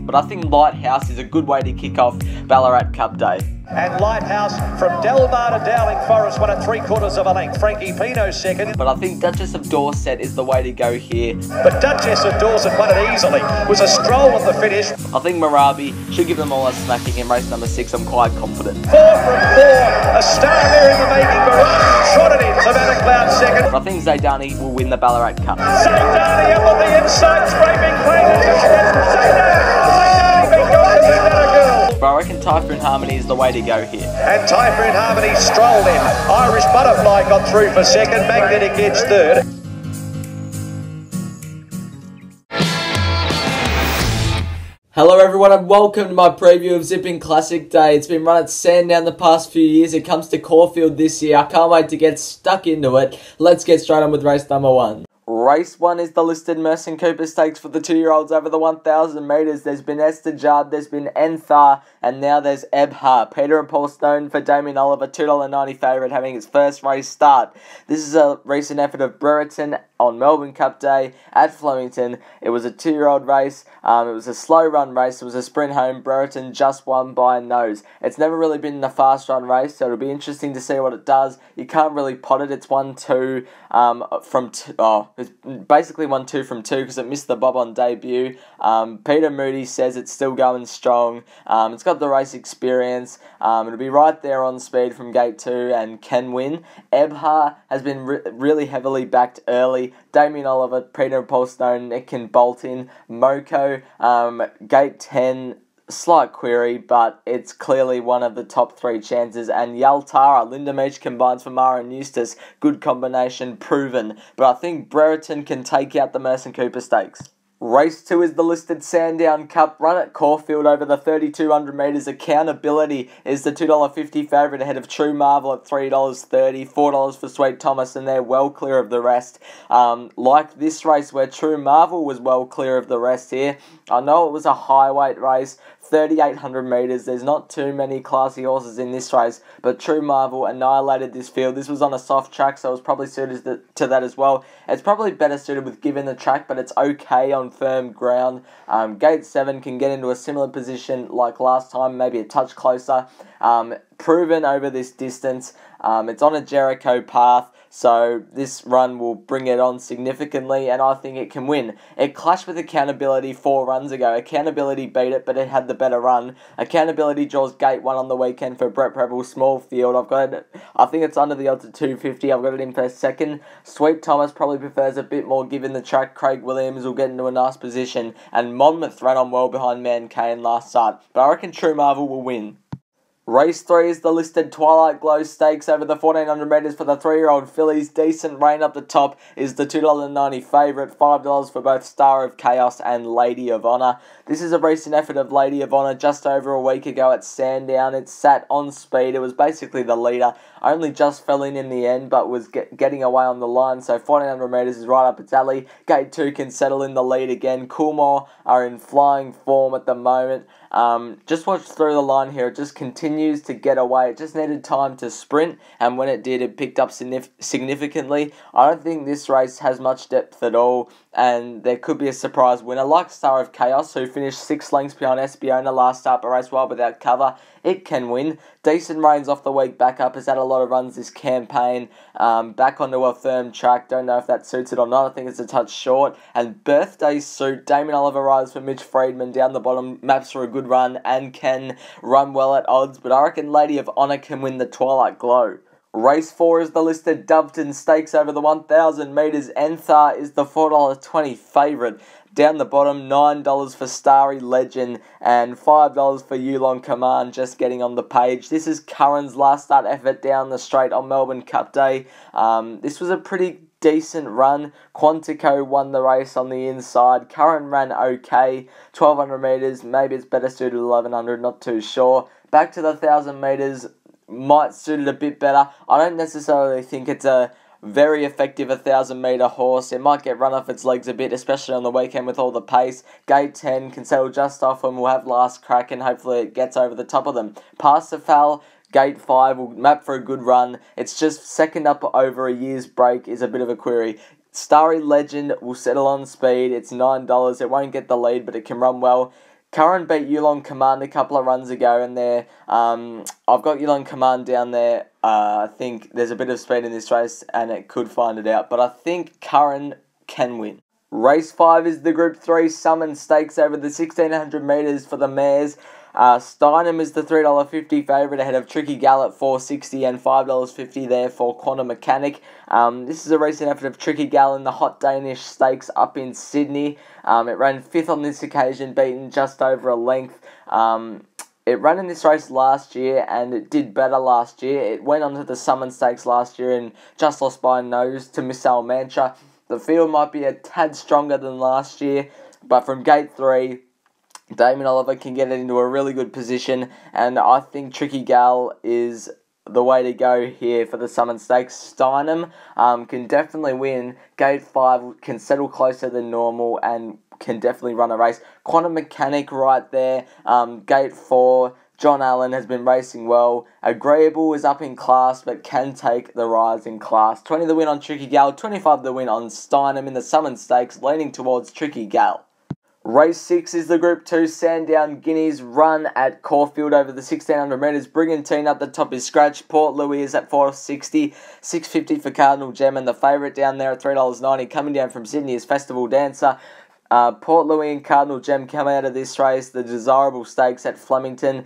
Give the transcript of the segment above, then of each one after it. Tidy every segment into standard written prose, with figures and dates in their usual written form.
but I think Lighthouse is a good way to kick off Ballarat Cup Day. And Lighthouse from Delmar to Dowling Forest won at 3/4 of a length. Frankie Pino second. But I think Duchess of Dorset is the way to go here. But Duchess of Dorset won it easily. It was a stroll at the finish. I think MARABI should give them all a smacking in race number 6. I'm quite confident. 4 from 4. A star there in the making. Barrage trotted in. Savannah Cloud second. But I think ZAYYDANI will win the Ballarat Cup. ZAYYDANI up on the inside. Scraping clean. ZAYYDANI being gone to Savannah Girl. But I reckon TYPHOON Harmony is the way to go here. And TYPHOON Harmony strolled in. Irish Butterfly got through for second. Magnetic Edge third. Hello everyone and welcome to my preview of Zipping Classic Day. It's been run at Sandown the past few years. It comes to Caulfield this year. I can't wait to get stuck into it. Let's get straight on with race number 1. Race 1 is the listed Merson Cooper Stakes for the 2-year-olds over the 1,000 metres. There's been Estajard, there's been Enthar, and now there's Ebha. Peter and Paul Stone for Damien Oliver, $2.90 favourite, having its first race start. This is a recent effort of Brereton on Melbourne Cup Day at Flemington. It was a 2-year-old race. It was a slow run race. It was a sprint home. Brereton just won by a nose. It's never really been a fast run race, so it'll be interesting to see what it does. You can't really pot it. It's 1-2 from it's basically 1-2 from 2 because it missed the bob on debut. Peter Moody says it's still going strong. It's got the race experience. It'll be right there on speed from gate 2 and can win. Ebha has been really heavily backed early. Damien Oliver, Peter and Paul Stone, Nick and Bolton, Moko, gate 10, slight query, but it's clearly one of the top 3 chances. And Yaltara, Linda Meach combines for Mara and Eustace. Good combination, proven. But I think Brereton can take out the Merson Cooper Stakes. Race 2 is the listed Sandown Cup, run at Caulfield over the 3,200 metres. Accountability is the $2.50 favourite ahead of True Marvel at $3.30, $4 for Sweet Thomas, and they're well clear of the rest. Like this race where True Marvel was well clear of the rest here. I know it was a high weight race, 3,800 metres. There's not too many classy horses in this race, but True Marvel annihilated this field. This was on a soft track, so it was probably suited to that as well. It's probably better suited with given the track, but it's okay on firm ground. Gate 7 can get into a similar position like last time, maybe a touch closer. Proven over this distance. It's on a Jericho path, so this run will bring it on significantly, and I think it can win. It clashed with Accountability 4 runs ago. Accountability beat it, but it had the better run. Accountability draws gate 1 on the weekend for Brett Preble, small field. I've got it. I think it's under the odds at 250. I've got it in for second. Sweet Thomas probably prefers a bit more given the track. Craig Williams will get into a nice position, and Monmouth ran on well behind Mancaine last start, but I reckon True Marvel will win. Race 3 is the listed Twilight Glow Stakes over the 1,400 metres for the 3-year-old fillies. Decent Rain up the top is the $2.90 favourite, $5 for both Star of Chaos and Lady of Honour. This is a recent effort of Lady of Honour just over a week ago at Sandown. It sat on speed. It was basically the leader. Only just fell in the end, but was getting away on the line. So 1,400 metres is right up its alley. Gate 2 can settle in the lead again. Coolmore are in flying form at the moment. Just watch through the line here. It just continues to get away. It just needed time to sprint, and when it did, it picked up significantly. I don't think this race has much depth at all, and there could be a surprise winner like Star of Chaos, who finished 6 lengths behind Espiona last start but raced well without cover. It can win. Decent Rains off the week back up. Has had a lot of runs this campaign. Back onto a firm track. Don't know if that suits it or not. I think it's a touch short. And Birthday Suit. Damien Oliver rides for Mitch Friedman down the bottom. Maps for a good run and can run well at odds. But I reckon Lady of Honour can win the Twilight Glow. Race 4 is the listed Doveton Stakes over the 1,000 metres. Enthar is the $4.20 favourite. Down the bottom, $9 for Starry Legend and $5 for Yulong Command, just getting on the page. This is CURRAN's last start effort down the straight on Melbourne Cup Day. This was a pretty decent run. Quantico won the race on the inside. CURRAN ran okay. 1,200 metres, maybe it's better suited 1,100, not too sure. Back to the 1,000 metres, might suit it a bit better. I don't necessarily think it's a very effective 1,000 metre horse. It might get run off its legs a bit, especially on the weekend with all the pace. Gate 10 can settle just off and will have last crack, and hopefully it gets over the top of them. Parsifal, Gate 5 will map for a good run. It's just second up over a year's break is a bit of a query. Starry Legend will settle on speed. It's $9. It won't get the lead, but it can run well. CURRAN beat YULONG Command a couple of runs ago, and I've got YULONG Command down there. I think there's a bit of speed in this race, and it could find it out, but I think CURRAN can win. Race 5 is the Group 3 Summon Stakes over the 1600 metres for the mares. STEINEM is the $3.50 favourite ahead of Tricky Gal at $4.60 and $5.50 there for Quantum Mechanic. This is a recent effort of Tricky Gal in the Hot Danish Stakes up in Sydney. It ran 5th on this occasion, beaten just over a length. It ran in this race last year and it did better last year. It went on to the Summon Stakes last year and just lost by a nose to Missile Mantra. The field might be a tad stronger than last year, but from gate 3, Damien Oliver can get it into a really good position, and I think Tricky Gal is the way to go here for the Summon Stakes. STEINEM can definitely win. Gate 5 can settle closer than normal and can definitely run a race. Quantum Mechanic right there. Gate 4, John Allen has been racing well. Agreeable is up in class, but can take the rise in class. 20 the win on Tricky Gal, 25 the win on STEINEM in the Summon Stakes, leaning towards Tricky Gal. Race 6 is the Group 2 Sandown Guineas run at Caulfield over the 1600 metres. Brigantine up the top is scratch. Port Louis is at $4.60, $6.50 for Cardinal Gem, and the favourite down there at $3.90 coming down from Sydney is Festival Dancer. Port Louis and Cardinal Gem come out of this race. The Desirable Stakes at Flemington.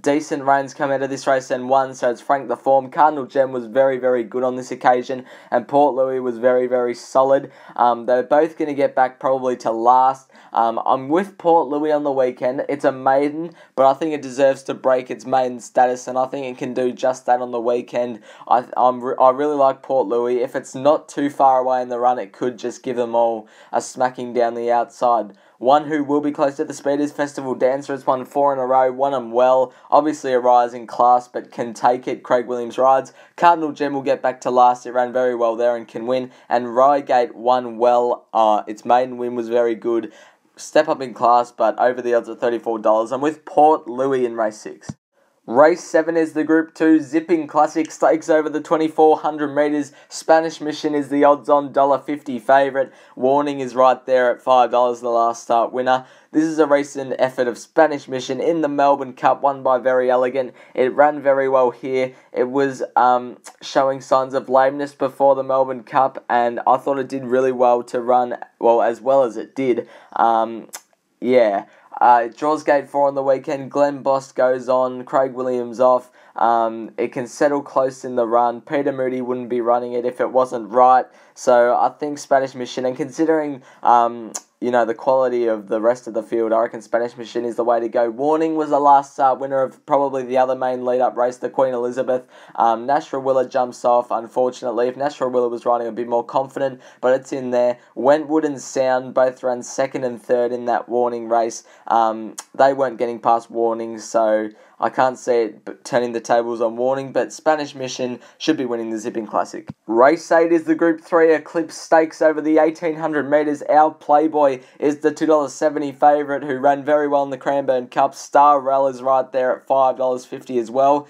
Decent Rains come out of this race and won, so it's Frank the Form. Cardinal Gem was very, very good on this occasion, and Port Louis was very, very solid. They're both going to get back probably to last. I'm with Port Louis on the weekend. It's a maiden, but I think it deserves to break its maiden status, and I think it can do just that on the weekend. I really like Port Louis. If it's not too far away in the run, it could just give them all a smacking down the outside. One who will be close to the speed is Festival Dancer. It's won 4 in a row, won them well. Obviously a rise in class, but can take it. Craig Williams rides. Cardinal Gem will get back to last. It ran very well there and can win. And REGATE won well. Its maiden win was very good. Step up in class, but over the odds at $34. I'm with Port Louis in race 6. Race 7 is the Group 2 Zipping Classic Stakes over the 2400 metres. Spanish Mission is the odds-on $1.50 favourite. Warning is right there at $5, the last start winner. This is a recent effort of Spanish Mission in the Melbourne Cup, won by Very Elegant. It ran very well here. It was showing signs of lameness before the Melbourne Cup, and I thought it did really well to run, as well as it did. It draws gate 4 on the weekend. Glenn Boss goes on. Craig Williams off. It can settle close in the run. Peter Moody wouldn't be running it if it wasn't right. So I think Spanish Mission, and considering the quality of the rest of the field, I reckon Spanish Mission is the way to go. Warning was the last winner of probably the other main lead-up race, the Queen Elizabeth. Nashra Willa jumps off, unfortunately. If Nashra Willa was riding a bit more confident, but it's in there. Wentwood and Sound both ran 2nd and 3rd in that Warning race. They weren't getting past Warning, so I can't see it turning the tables on Warning, but Spanish Mission should be winning the Zipping Classic. Race 8 is the Group 3 Eclipse Stakes over the 1800 metres. Our Playboy is the $2.70 favourite, who ran very well in the Cranbourne Cup. STARELLE is right there at $5.50 as well.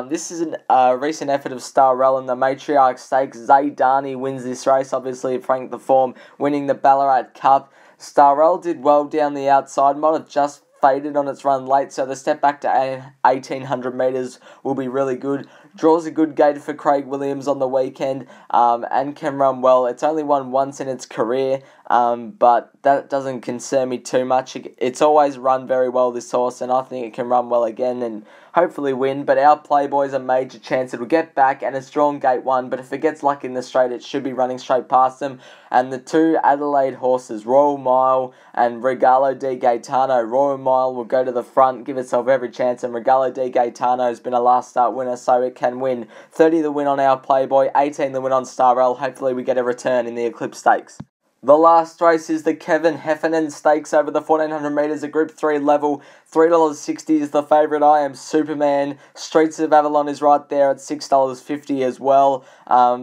This is a recent effort of STARELLE in the Matriarch Stakes. ZAYYDANI wins this race, obviously Frank the Form winning the Ballarat Cup. STARELLE did well down the outside, might have just faded on its run late, so the step back to 1800 metres will be really good. Draws a good gate for Craig Williams on the weekend, and can run well. It's only won once in its career, but that doesn't concern me too much. It's always run very well, this horse, and I think it can run well again and hopefully win. But Our Playboy's a major chance it'll get back, and it's drawn gate 1, but if it gets lucky in the straight, it should be running straight past them. And the 2 Adelaide horses, Royal Mile and Regalo de Gaetano. Royal Mile will go to the front, give itself every chance, and Regalo de Gaetano has been a last start winner, so it can win. 30 the win on Our Playboy, 18 the win on STARELLE. Hopefully we get a return in the Eclipse Stakes. The last race is the Kevin Heffernan Stakes over the 1400 metres at Group 3 level. $3.60 is the favourite. I Am Superman. Streets of Avalon is right there at $6.50 as well.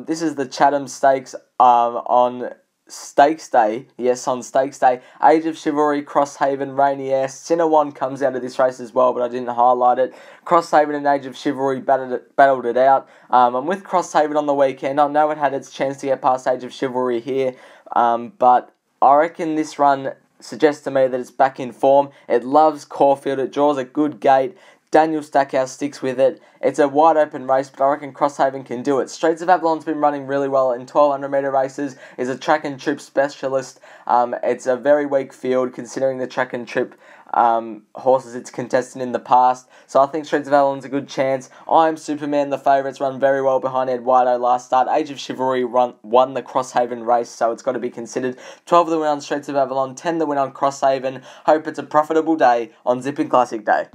This is the Chatham Stakes on Stakes Day. Yes, on Stakes Day. Age of Chivalry, Crosshaven, Rainier. Cinnamon comes out of this race as well, but I didn't highlight it. Crosshaven and Age of Chivalry battled it out. I'm with Crosshaven on the weekend. I know it had its chance to get past Age of Chivalry here, but I reckon this run suggests to me that it's back in form. It loves Caulfield. It draws a good gate. Daniel Stackhouse sticks with it. It's a wide open race, but I reckon Crosshaven can do it. Straits of Avalon's been running really well in 1200 metre races. Is a track and trip specialist. It's a very weak field considering the track and trip horses it's contested in the past. So I think Straits of Avalon's a good chance. I'm Superman. The favourites run very well behind Eduardo last start. Age of Chivalry won the Crosshaven race, so it's got to be considered. 12 the win on Straits of Avalon, 10 the win on Crosshaven. Hope it's a profitable day on Zipping Classic Day.